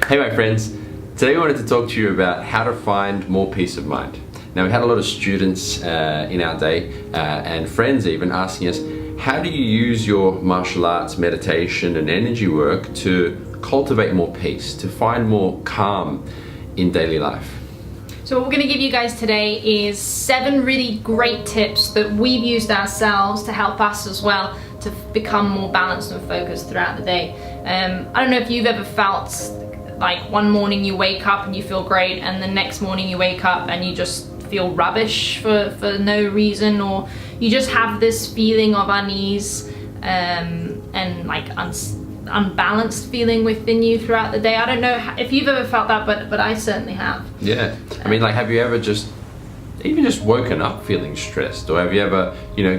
Hey my friends, today we wanted to talk to you about how to find more peace of mind. Now we had a lot of students in our day and friends even asking us, how do you use your martial arts, meditation and energy work to cultivate more peace, to find more calm in daily life? So what we're going to give you guys today is 7 really great tips that we've used ourselves to help us as well to become more balanced and focused throughout the day. I don't know if you've ever felt like one morning you wake up and you feel great, and the next morning you wake up and you just feel rubbish for no reason, or you just have this feeling of unease and like unbalanced feeling within you throughout the day. I don't know if you've ever felt that, but I certainly have. Yeah, I mean, like, have you ever just woken up feeling stressed, or have you ever,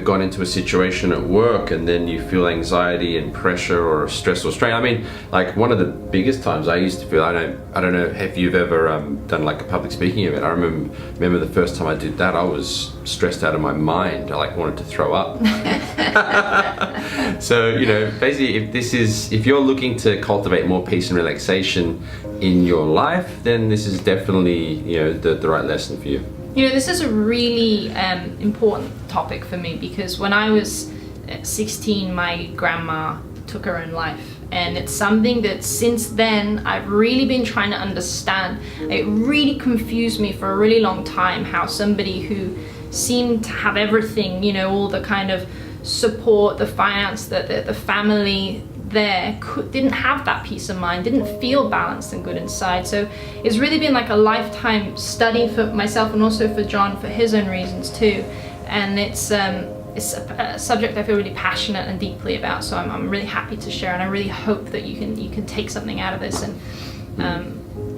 gone into a situation at work and then you feel anxiety and pressure or stress or strain? I mean, like, one of the biggest times I used to feel, I don't know if you've ever done like a public speaking event. I remember the first time I did that, I was stressed out of my mind. I like wanted to throw up. So, basically, if you're looking to cultivate more peace and relaxation in your life, then this is definitely, the right lesson for you. This is a really important topic for me, because when I was 16, my grandma took her own life. And it's something that since then I've really been trying to understand. It really confused me for a really long time how somebody who seemed to have everything, all the kind of support, the finance, the family there, didn't have that peace of mind, didn't feel balanced and good inside. So it's really been like a lifetime study for myself, and also for John for his own reasons too. And it's a subject I feel really passionate and deeply about, so I'm really happy to share, and I really hope that you can take something out of this and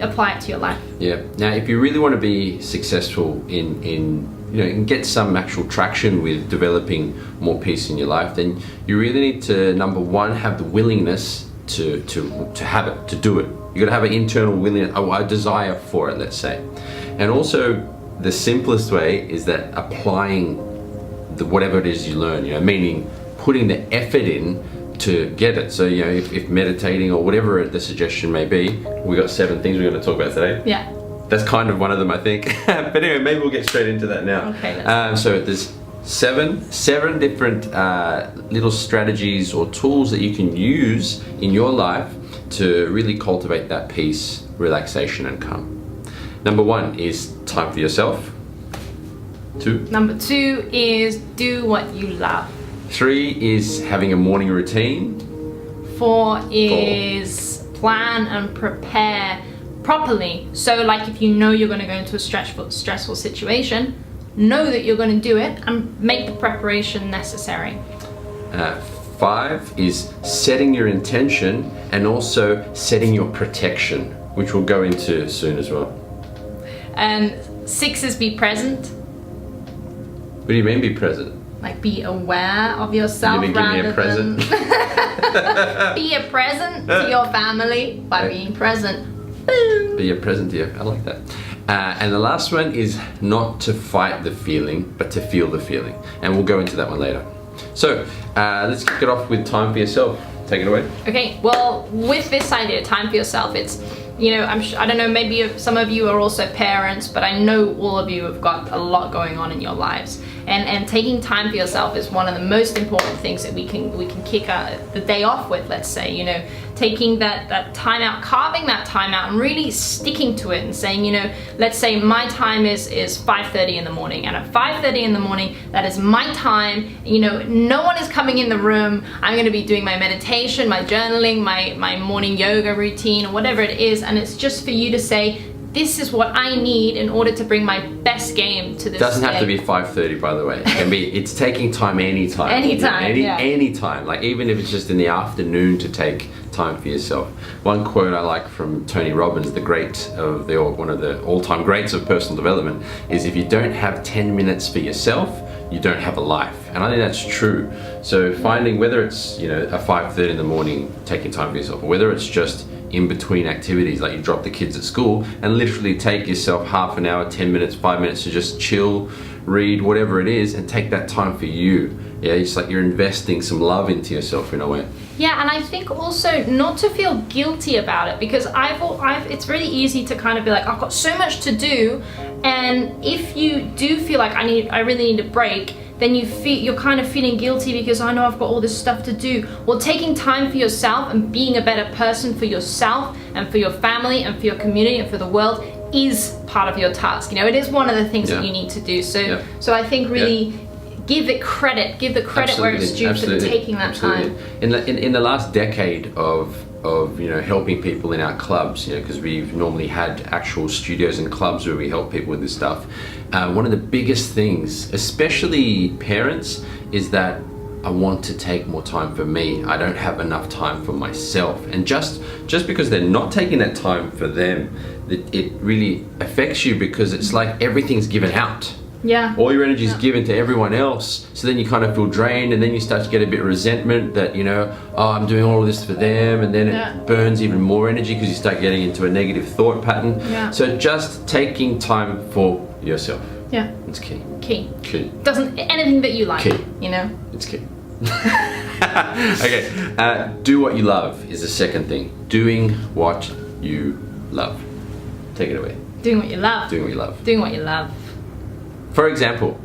apply it to your life. Yeah. Now, if you really want to be successful and get some actual traction with developing more peace in your life, then you really need to, number one, have the willingness to have it, to do it. You got to have an internal willingness, a desire for it, let's say. And also, the simplest way is that applying whatever it is you learn, meaning putting the effort in to get it. So, if meditating or whatever the suggestion may be, we got 7 things we're going to talk about today. Yeah. That's kind of one of them, I think. But anyway, maybe we'll get straight into that now. Okay. So there's seven different little strategies or tools that you can use in your life to really cultivate that peace, relaxation, and calm. Number 1 is time for yourself. 2. Number 2 is do what you love. 3 is having a morning routine. 4 is plan and prepare properly. So like, if you know you're going to go into a stressful situation, know that you're going to do it and make the preparation necessary. 5 is setting your intention and also setting your protection, which we'll go into soon as well. And 6 is be present. What do you mean be present? Like, be aware of yourself. You're gonna give me a present? Be a present to your family by being present. Boom. Be a present to you. I like that. And the last one is not to fight the feeling, but to feel the feeling. And we'll go into that one later. So let's kick it off with time for yourself. Take it away. Okay, well, with this idea, time for yourself, it's, I don't know, maybe some of you are also parents, but I know all of you have got a lot going on in your lives. And taking time for yourself is one of the most important things that we can kick the day off with, let's say, taking that time out, carving that time out and really sticking to it and saying, let's say my time is 5:30 in the morning, and at 5:30 in the morning, that is my time. No one is coming in the room. I'm going to be doing my meditation, my journaling, my morning yoga routine, or whatever it is, and it's just for you to say, this is what I need in order to bring my best game to this. Doesn't have to be 5:30, by the way. It can be. It's taking time anytime. Anytime. Like, even if it's just in the afternoon, to take time for yourself. One quote I like from Tony Robbins, one of the all-time greats of personal development, is, if you don't have 10 minutes for yourself, you don't have a life. And I think that's true. So finding, whether it's at 5:30 in the morning, taking time for yourself, or whether it's just in between activities, like you drop the kids at school and literally take yourself half an hour, 10 minutes, 5 minutes to just chill, read, whatever it is, and take that time for you. Yeah, it's like you're investing some love into yourself in a way. Yeah, and I think also not to feel guilty about it, because it's really easy to kind of be like, I've got so much to do, and if you do feel like I really need a break, then you're kind of feeling guilty because I know I've got all this stuff to do. Well, taking time for yourself and being a better person for yourself and for your family and for your community and for the world is part of your task. You know, it is one of the things that you need to do. So I think really give the credit where it's due for taking that time. In the last decade of helping people in our clubs, because we've normally had actual studios and clubs where we help people with this stuff. One of the biggest things, especially parents, is that I want to take more time for me. I don't have enough time for myself. And just because they're not taking that time for them, it really affects you, because it's like everything's given out. Yeah. All your energy is given to everyone else, so then you kind of feel drained, and then you start to get a bit of resentment that, I'm doing all of this for them, and then it burns even more energy because you start getting into a negative thought pattern. Yeah. So just taking time for yourself. Yeah. It's key. Key. Key. Doesn't anything that you like. Key. It's key. Okay. Do what you love is the second thing. Doing what you love. Take it away. Doing what you love. Doing what you love. Doing what you love. For example,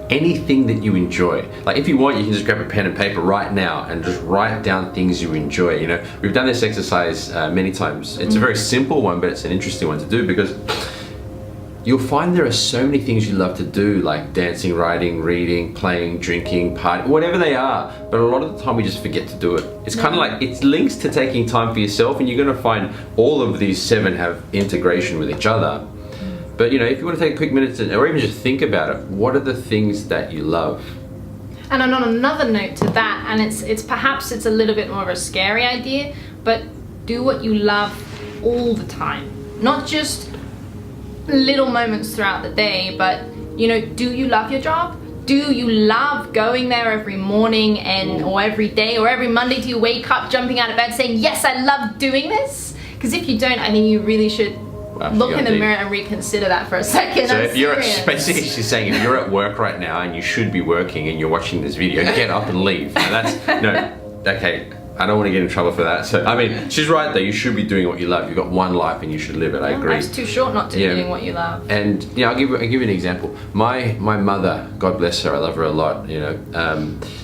anything that you enjoy. Like if you want, you can just grab a pen and paper right now and just write down things you enjoy. We've done this exercise many times. It's a very simple one, but it's an interesting one to do, because you'll find there are so many things you love to do, like dancing, writing, reading, playing, drinking, partying, whatever they are. But a lot of the time we just forget to do it. It's kind of like, it's links to taking time for yourself, and you're going to find all of these 7 have integration with each other. But if you want to take a quick minute or even just think about it, what are the things that you love? And on another note to that, and it's perhaps a little bit more of a scary idea, but do what you love all the time. Not just little moments throughout the day, but do you love your job? Do you love going there every morning or every day or every Monday? Do you wake up jumping out of bed saying, yes, I love doing this? Because if you don't, I think you really should look in the mirror and reconsider that for a second. So basically she's saying, if you're at work right now and you should be working and you're watching this video, get up and leave. Okay, I don't want to get in trouble for that. So, I mean, she's right though, you should be doing what you love. You've got one life and you should live it, I agree. Life's too short not to be doing what you love. And I'll give you an example. My mother, God bless her, I love her a lot,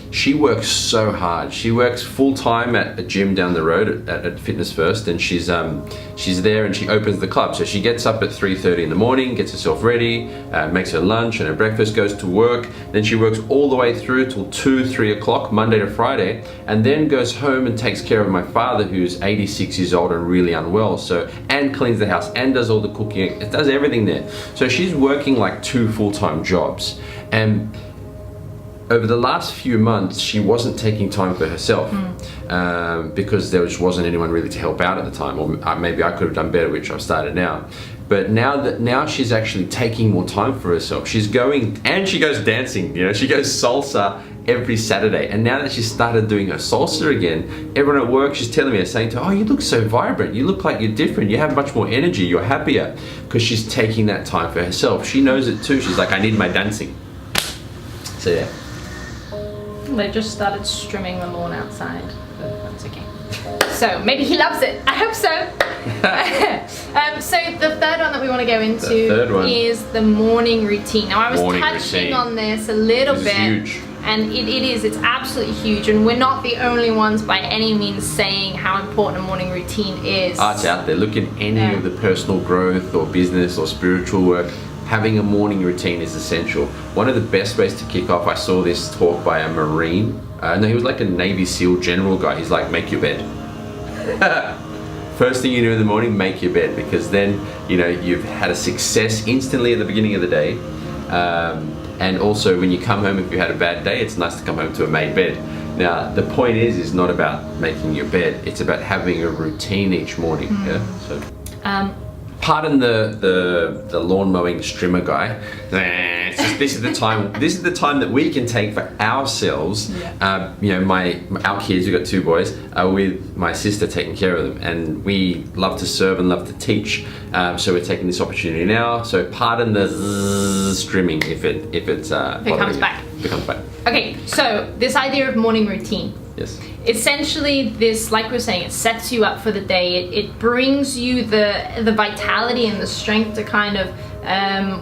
she works so hard. She works full time at a gym down the road at Fitness First, and she's there and she opens the club. So she gets up at 3:30 in the morning, gets herself ready, makes her lunch and her breakfast, goes to work. Then she works all the way through till 2-3 o'clock Monday to Friday, and then goes home and takes care of my father, who's 86 years old and really unwell. And cleans the house and does all the cooking. It does everything there. So she's working like 2 full-time jobs. And over the last few months, she wasn't taking time for herself because there just wasn't anyone really to help out at the time, or maybe I could have done better, which I've started now. But now she's actually taking more time for herself. She's going, and she goes dancing. She goes salsa every Saturday. And now that she's started doing her salsa again, everyone at work, she's telling me, saying to her, oh, you look so vibrant. You look like you're different. You have much more energy. You're happier, because she's taking that time for herself. She knows it too. She's like, I need my dancing. So yeah. They just started trimming the lawn outside. That's okay. So maybe he loves it. I hope so. So the third one that we want to go into is the morning routine. Now I was touching on this a little bit. Huge. And it's absolutely huge, and we're not the only ones by any means saying how important a morning routine is. It's out there. Look at any of the personal growth or business or spiritual work. Having a morning routine is essential. One of the best ways to kick off, I saw this talk by a Marine. No, he was like a Navy SEAL general guy. He's like, make your bed. First thing you do in the morning, make your bed, because then you've had a success instantly at the beginning of the day. And also when you come home, if you had a bad day, it's nice to come home to a made bed. Now the point is not about making your bed, it's about having a routine each morning. Pardon the lawn mowing strimmer guy. This is the time that we can take for ourselves. Our kids, we've got 2 boys, with my sister taking care of them, and we love to serve and love to teach. So we're taking this opportunity now. So pardon the strimming if it comes back. Okay, so this idea of morning routine. Yes. essentially this, like we were saying, it sets you up for the day. It brings you the vitality and the strength to kind of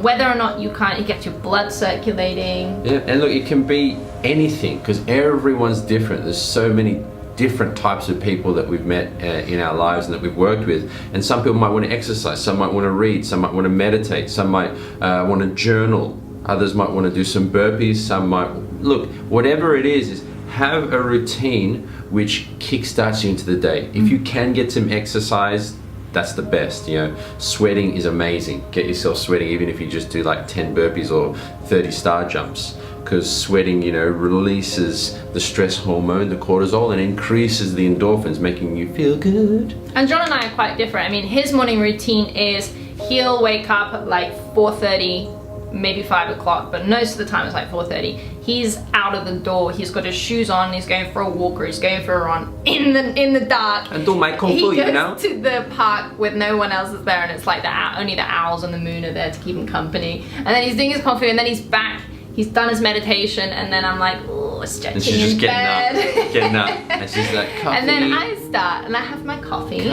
whether or not you get your blood circulating. Yeah, and look, it can be anything because everyone's different. There's so many different types of people that we've met in our lives and that we've worked with, and some people might want to exercise, some might want to read, some might want to meditate, some might want to journal, others might want to do some burpees, some might look, whatever it is have a routine which kickstarts you into the day. If you can get some exercise, that's the best. You know, sweating is amazing. Get yourself sweating, even if you just do like 10 burpees or 30 star jumps, because sweating, you know, releases the stress hormone, the cortisol, and increases the endorphins, making you feel good. And John and I are quite different. I mean, his morning routine is he'll wake up at like 4:30, maybe 5 o'clock, but most of the time it's like 4:30. He's out of the door, he's got his shoes on, he's going for a walk or he's going for a run in the dark. And do my kung fu, you know? He goes to the park with no one else is there, and it's like only the owls and the moon are there to keep him company. And then he's doing his kung fu, and then he's back. He's done his meditation, and then I'm like, oh, stretching and she's just in bed. getting up, and she's like, coffee. And then I start, and I have my coffee.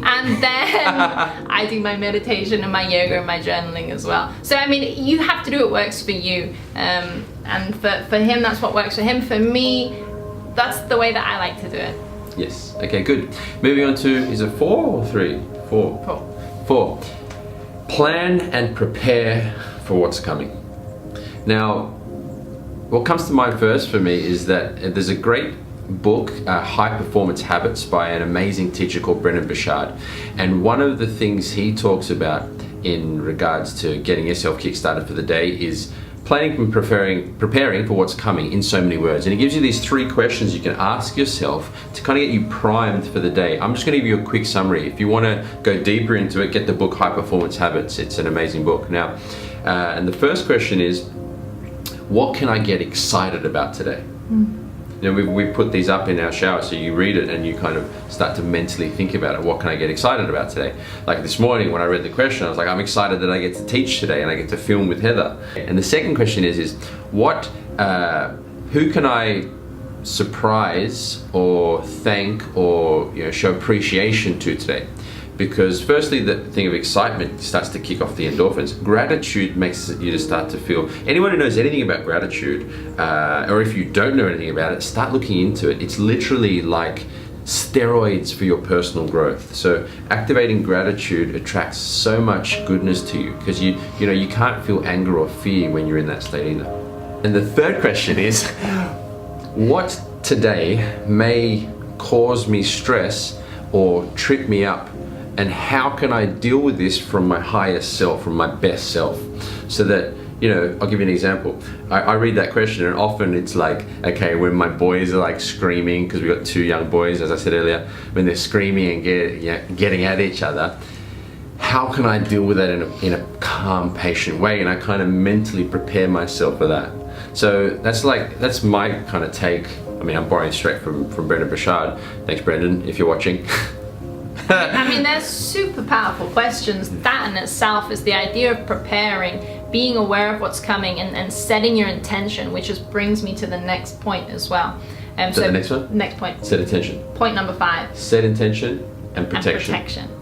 And then I do my meditation and my yoga and my journaling as well. So, I mean, you have to do what works for you. And for him, that's what works for him. For me, that's the way that I like to do it. Yes, okay, good. Moving on to, is it 4 or 3? 4. 4. Plan and prepare for what's coming. Now, what comes to mind first for me is that there's a great book, High Performance Habits, by an amazing teacher called Brendon Burchard. And one of the things he talks about in regards to getting yourself kickstarted for the day is planning and preparing for what's coming in so many words. And he gives you these 3 questions you can ask yourself to kind of get you primed for the day. I'm just going to give you a quick summary. If you want to go deeper into it, get the book High Performance Habits. It's an amazing book. Now, and the first question is, what can I get excited about today? You know, we put these up in our shower, so you read it and you kind of start to mentally think about it. What can I get excited about today? Like this morning when I read the question, I was like, I'm excited that I get to teach today and I get to film with Heather. And the second question is what, who can I surprise or thank or, you know, show appreciation to today? Because firstly, the thing of excitement starts to kick off the endorphins. Gratitude makes you to start to feel, anyone who knows anything about gratitude, or if you don't know anything about it, start looking into it. It's literally like steroids for your personal growth. So activating gratitude attracts so much goodness to you, because you know, you can't feel anger or fear when you're in that state either. And the third question is, what today may cause me stress or trip me up? And how can I deal with this from my highest self, from my best self? So that, you know, I'll give you an example. I read that question and often it's like, okay, when my boys are like screaming, because we've got 2 young boys, as I said earlier, when they're screaming and getting at each other, how can I deal with that in a calm, patient way? And I kind of mentally prepare myself for that. So that's my kind of take. I mean, I'm borrowing straight from Brendon Burchard. Thanks, Brendon, if you're watching. I mean, they're super powerful questions. That in itself is the idea of preparing, being aware of what's coming, and setting your intention, which just brings me to the next point as well. So the next one? Next point. Set intention. Point number 5. Set intention and protection.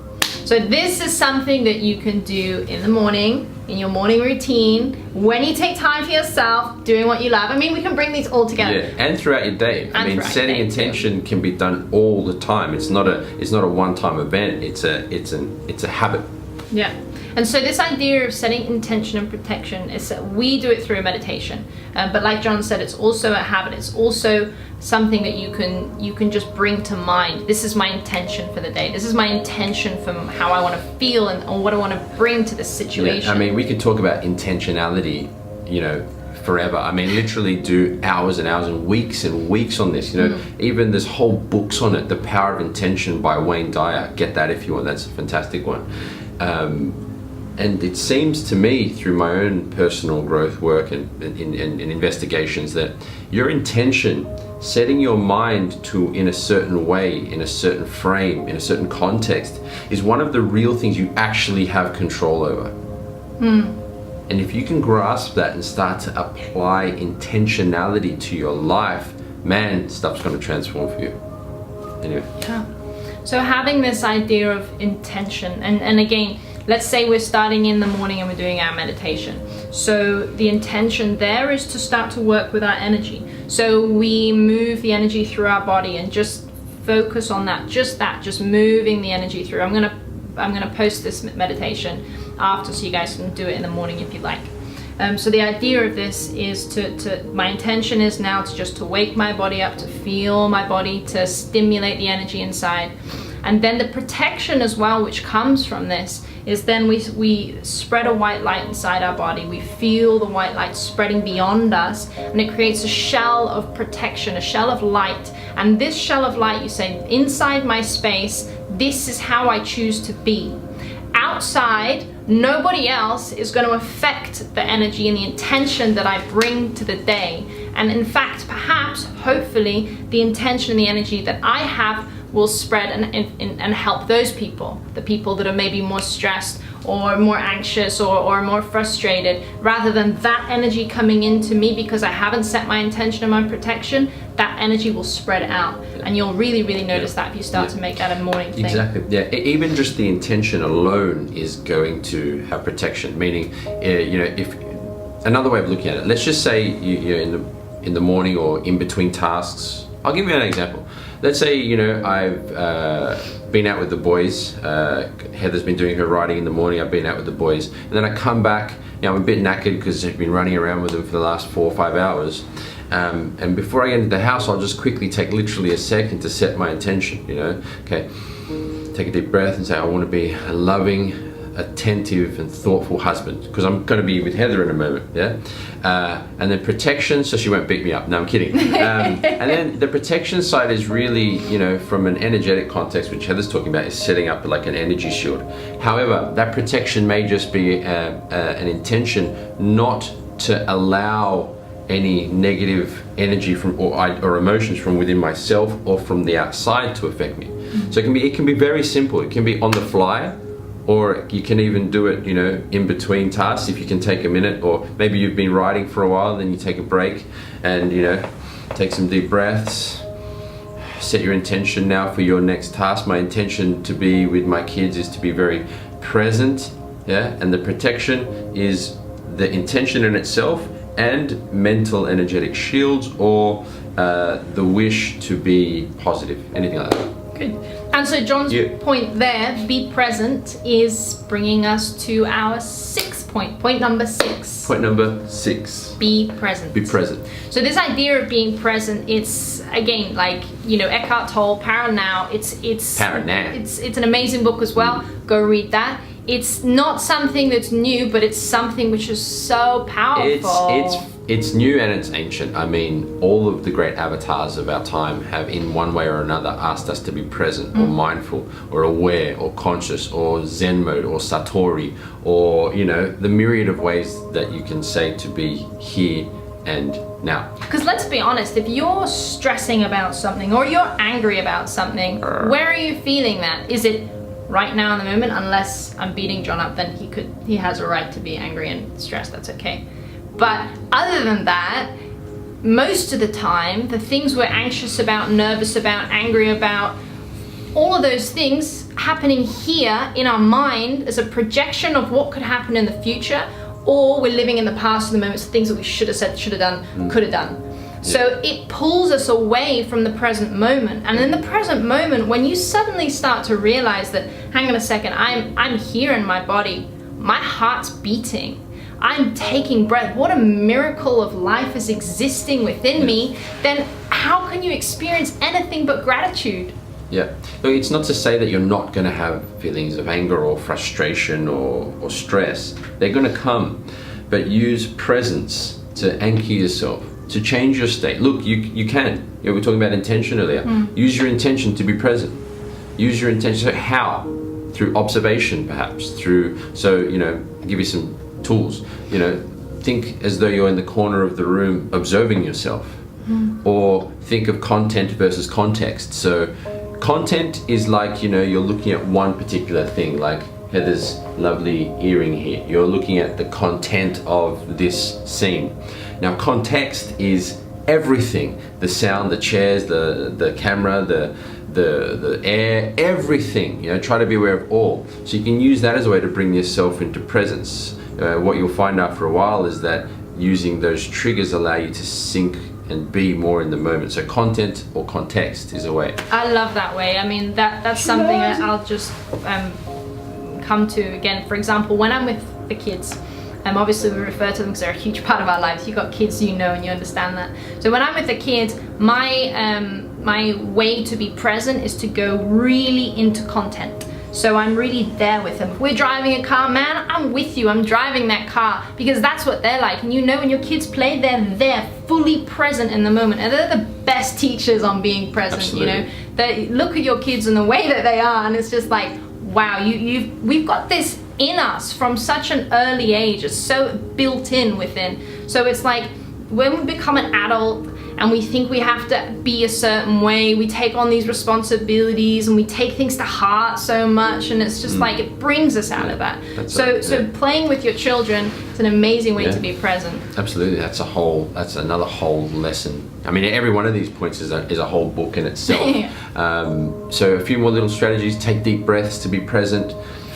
So this is something that you can do in the morning, in your morning routine, when you take time for yourself, doing what you love. I mean, we can bring these all together. Yeah, and throughout your day. I mean, setting intention can be done all the time. It's not a one-time event. It's a habit. Yeah. And so this idea of setting intention and protection is that we do it through a meditation. But like John said, it's also a habit. It's also something that you can just bring to mind. This is my intention for the day. This is my intention for how I want to feel or what I want to bring to this situation. Yeah, I mean, we could talk about intentionality, you know, forever. I mean, literally do hours and hours and weeks on this, you know. Even there's whole books on it. The Power of Intention by Wayne Dyer. Get that if you want. That's a fantastic one. And it seems to me, through my own personal growth work and investigations, that your intention, setting your mind to in a certain way, in a certain frame, in a certain context, is one of the real things you actually have control over. And if you can grasp that and start to apply intentionality to your life, man, stuff's going to transform for you. Anyway. Yeah. So having this idea of intention, and again, let's say we're starting in the morning and we're doing our meditation. So the intention there is to start to work with our energy. So we move the energy through our body and just focus on that, just moving the energy through. I'm gonna post this meditation after, so you guys can do it in the morning if you'd like. So the idea of this is my intention is now to wake my body up, to feel my body, to stimulate the energy inside. And then the protection as well, which comes from this, is then we spread a white light inside our body. We feel the white light spreading beyond us, and it creates a shell of protection, a shell of light. And this shell of light, you say, inside my space, this is how I choose to be. Outside, nobody else is going to affect the energy and the intention that I bring to the day. And in fact, perhaps, hopefully, the intention and the energy that I have will spread and help those people, the people that are maybe more stressed or more anxious or more frustrated, rather than that energy coming into me because I haven't set my intention and my protection. That energy will spread out, and you'll really notice that if you start to make that a morning thing. Exactly. Yeah. Even just the intention alone is going to have protection. Meaning, if another way of looking at it, let's just say you're in the morning or in between tasks. I'll give you an example. Let's say, I've been out with the boys. Heather's been doing her writing in the morning. I've been out with the boys. And then I come back, I'm a bit knackered because I've been running around with them for the last 4 or 5 hours. And before I get into the house, I'll just quickly take literally a second to set my intention, Okay, take a deep breath and say, I want to be a loving, attentive and thoughtful husband, because I'm going to be with Heather in a moment, yeah? And then protection, so she won't beat me up. No, I'm kidding. And then the protection side is really, from an energetic context, which Heather's talking about, is setting up like an energy shield. However, that protection may just be an intention not to allow any negative energy from or emotions from within myself or from the outside to affect me. So it can be very simple. It can be on the fly, or you can even do it, in between tasks if you can take a minute, or maybe you've been writing for a while, then you take a break and, take some deep breaths, set your intention now for your next task. My intention to be with my kids is to be very present, yeah, and the protection is the intention in itself and mental energetic shields, or the wish to be positive, anything like that. Good. And so John's point there, be present, is bringing us to our 6th point. Point number 6. Point number 6. Be present. Be present. So this idea of being present, it's again like Eckhart Tolle, Power Now. It's Power Now. It's an amazing book as well. Go read that. It's not something that's new, but it's something which is so powerful. It's new and it's ancient. I mean, all of the great avatars of our time have in one way or another asked us to be present or mindful or aware or conscious or Zen mode or Satori, or, the myriad of ways that you can say to be here and now. Because let's be honest, if you're stressing about something or you're angry about something, where are you feeling that? Is it right now in the moment? Unless I'm beating John up, then he has a right to be angry and stressed. That's okay. But other than that, most of the time, the things we're anxious about, nervous about, angry about, all of those things happening here in our mind as a projection of what could happen in the future, or we're living in the past in the moments of things that we should have said, should have done, could have done. So it pulls us away from the present moment. And in the present moment, when you suddenly start to realize that, hang on a second, I'm here in my body, my heart's beating, I'm taking breath, what a miracle of life is existing within me, then how can you experience anything but gratitude? Yeah. Look, it's not to say that you're not going to have feelings of anger or frustration or stress. They're going to come. But use presence to anchor yourself, to change your state. Look, you can. We were talking about intention earlier. Use your intention to be present. Use your intention. So how? Through observation, perhaps. I'll give you some tools. Think as though you're in the corner of the room observing yourself. Or think of content versus context. So content is like, you're looking at one particular thing, like Heather's lovely earring here. You're looking at the content of this scene. Now context is everything, the sound, the chairs, the camera, the air, everything, you know, try to be aware of all. So you can use that as a way to bring yourself into presence. What you'll find after a while is that using those triggers allow you to sync and be more in the moment. So content or context is a way. I love that way. I mean, that's something I'll just come to again. For example, when I'm with the kids, obviously we refer to them because they're a huge part of our lives. You've got kids, you know, and you understand that. So when I'm with the kids, my way to be present is to go really into content. So I'm really there with them. If we're driving a car, man, I'm with you. I'm driving that car because that's what they're like. And you know, when your kids play, they're there, fully present in the moment. And they're the best teachers on being present. Absolutely. You know, they look at your kids and the way that they are, and it's just like, wow, we've got this in us from such an early age. It's so built in within. So it's like when we become an adult and we think we have to be a certain way, we take on these responsibilities and we take things to heart so much, and it's just like it brings us out of that. So playing with your children is an amazing way to be present. Absolutely, that's another whole lesson. I mean, every one of these points is a whole book in itself. So a few more little strategies: take deep breaths to be present,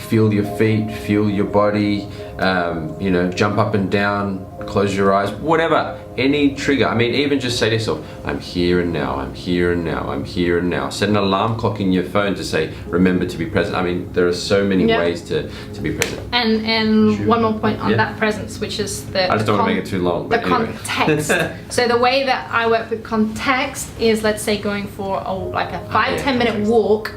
feel your feet, feel your body, you know, jump up and down, close your eyes, whatever, any trigger. I mean, even just say to yourself, I'm here and now, I'm here and now, I'm here and now. Set an alarm clock in your phone to say, remember to be present. I mean, there are so many ways to be present. And one more point on that presence, which is I just don't want to make it too long. The context. So the way that I work with context is, let's say, going for like a 5-10 minute walk,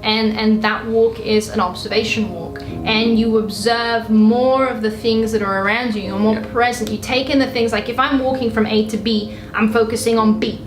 and that walk is an observation walk, and you observe more of the things that are around you. You're more present. You take in the things, like if I'm walking from A to B, I'm focusing on B,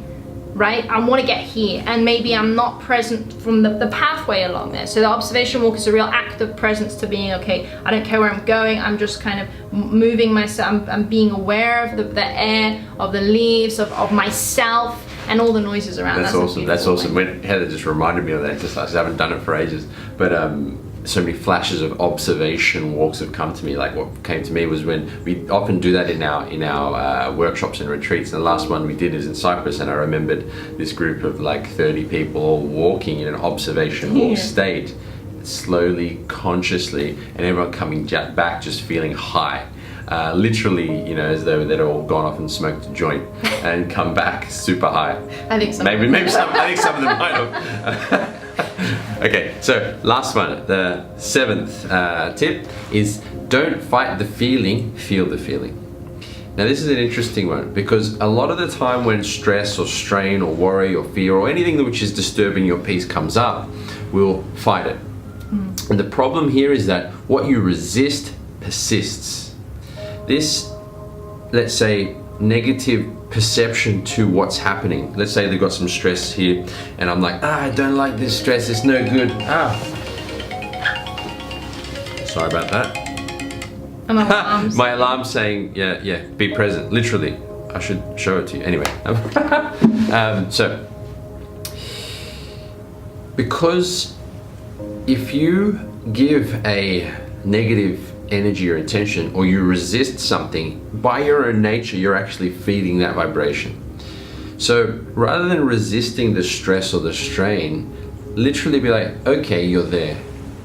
right? I want to get here, and maybe I'm not present from the pathway along there. So the observation walk is a real act of presence to being, okay, I don't care where I'm going, I'm just kind of moving myself, I'm being aware of the air, of the leaves, of myself, and all the noises around. That's awesome. That's awesome. When Heather just reminded me of that exercise, I haven't done it for ages, but so many flashes of observation walks have come to me. Like what came to me was when we often do that in our workshops and retreats. And the last one we did is in Cyprus, and I remembered this group of like 30 people all walking in an observation walk state, slowly, consciously, and everyone coming back just feeling high. Literally, you know, as though they'd all gone off and smoked a joint and come back super high. I think so. Maybe I think some of them might have. Okay, so last one, the 7th tip is don't fight the feeling, feel the feeling. Now this is an interesting one, because a lot of the time when stress or strain or worry or fear or anything which is disturbing your peace comes up, we'll fight it. And the problem here is that what you resist persists. This, let's say, negative perception to what's happening. Let's say they've got some stress here, and I'm like, I don't like this stress, it's no good. Sorry about that. My alarm's saying, yeah, be present, literally. I should show it to you. Anyway. So, because if you give a negative energy or intention, or you resist something, by your own nature you're actually feeding that vibration. So rather than resisting the stress or the strain, literally be like, okay, you're there,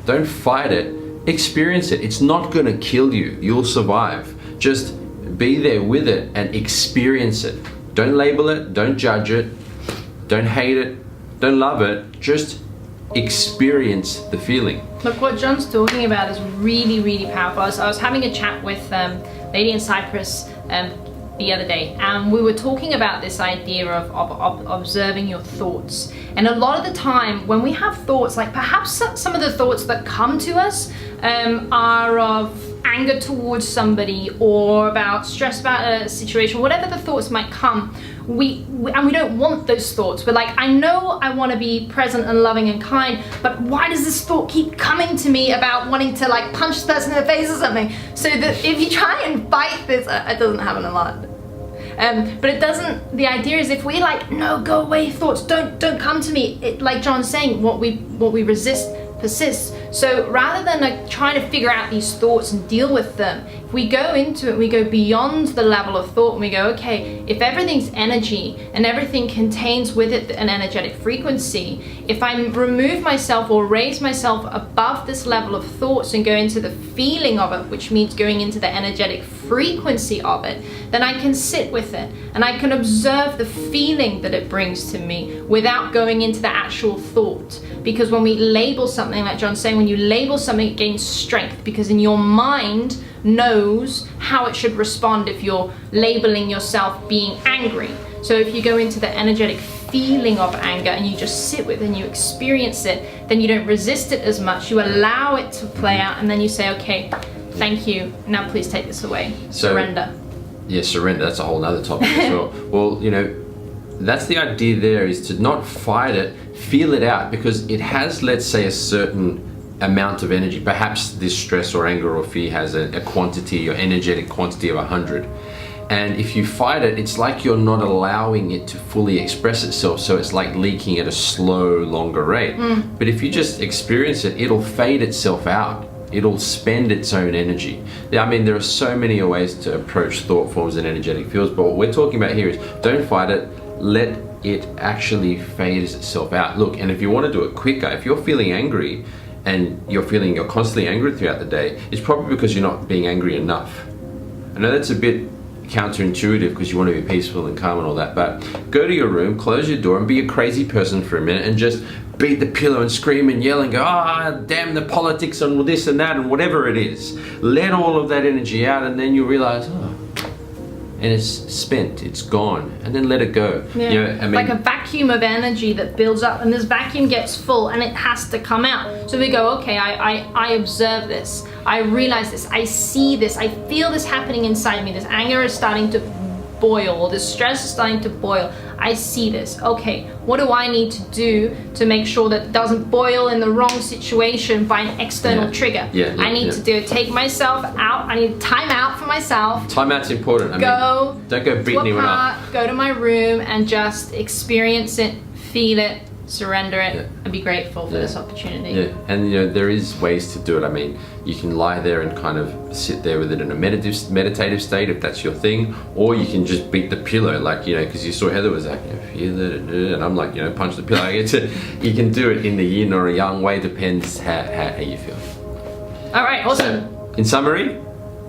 don't fight it, experience it. It's not gonna kill you, you'll survive. Just be there with it and experience it. Don't label it, don't judge it, don't hate it, don't love it, just experience the feeling. Look, what John's talking about is really, really powerful. I was having a chat with a lady in Cyprus the other day, and we were talking about this idea of observing your thoughts. And a lot of the time when we have thoughts, like perhaps some of the thoughts that come to us are of anger towards somebody, or about stress about a situation, whatever the thoughts might come, we don't want those thoughts. We're like, I know I want to be present and loving and kind, but why does this thought keep coming to me about wanting to like punch the person in the face or something? So that if you try and fight this, it doesn't happen a lot. But it doesn't, the idea is if we like, no, go away thoughts, don't come to me. Like John's saying, what we resist persists. So rather than like trying to figure out these thoughts and deal with them, if we go into it, we go beyond the level of thought and we go, okay, if everything's energy and everything contains with it an energetic frequency, if I remove myself or raise myself above this level of thoughts and go into the feeling of it, which means going into the energetic frequency of it, then I can sit with it and I can observe the feeling that it brings to me without going into the actual thought. Because when we label something, like John's saying, when you label something, it gains strength, because in your mind knows how it should respond if you're labeling yourself being angry. So if you go into the energetic feeling of anger and you just sit with it and you experience it, then you don't resist it as much, you allow it to play out, and then you say, okay, thank you, now please take this away. So, surrender. Yeah, surrender, that's a whole nother topic as well. Well, you know, that's the idea there, is to not fight it, feel it out, because it has, let's say, a certain amount of energy. Perhaps this stress or anger or fear has a quantity or energetic quantity of 100. And if you fight it, it's like you're not allowing it to fully express itself, so it's like leaking at a slow, longer rate. But if you just experience it, it'll fade itself out. It'll spend its own energy. I mean, there are so many ways to approach thought forms and energetic fields, but what we're talking about here is don't fight it, let it actually fade itself out. Look, and if you want to do it quicker, if you're feeling angry and you're constantly angry throughout the day, it's probably because you're not being angry enough. I know that's a bit counterintuitive because you want to be peaceful and calm and all that, but go to your room, close your door, and be a crazy person for a minute and just beat the pillow and scream and yell and go, damn the politics and this and that and whatever it is. Let all of that energy out, and then you realize, and it's spent, it's gone, and then let it go. Yeah. You know, I mean, like a vacuum of energy that builds up, and this vacuum gets full and it has to come out. So we go, okay, I observe this, I realize this, I see this, I feel this happening inside me. This anger is starting to boil, or this stress is starting to boil. I see this. Okay, what do I need to do to make sure that it doesn't boil in the wrong situation by an external trigger? I need to do it. Take myself out. I need time out for myself. Time out's important. I mean, don't go beating anyone up. Go to my room and just experience it, feel it, surrender it, and be grateful for this opportunity. Yeah, and you know, there is ways to do it. I mean, you can lie there and kind of sit there with it in a meditative state if that's your thing, or you can just beat the pillow, like, you know, because you saw Heather was like, feel it, and I'm like, you know, punch the pillow. You can do it in the yin or a yang way, depends how you feel. All right, awesome. So, in summary,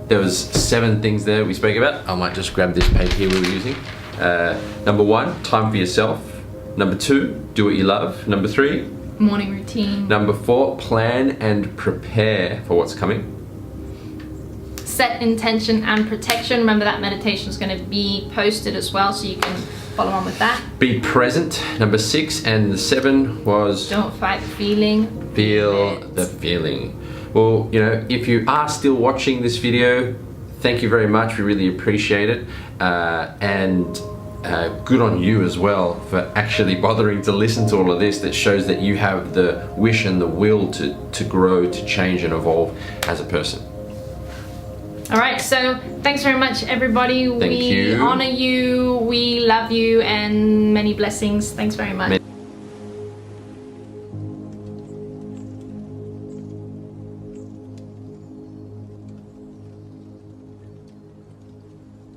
there was 7 things there we spoke about. I might just grab this paper here we were using. Number 1, time for yourself. Number 2, do what you love. Number 3, morning routine. Number 4, plan and prepare for what's coming. Set intention and protection. Remember that meditation is going to be posted as well, so you can follow on with that. Be present. Number 6, and the 7 was don't fight the feeling. Feel the feeling. Well, you know, if you are still watching this video, thank you very much. We really appreciate it, and good on you as well for actually bothering to listen to all of this. That shows that you have the wish and the will to grow, to change and evolve as a person. All right, so thanks very much, everybody. Thank you. We honor you, we love you, and many blessings. Thanks very much.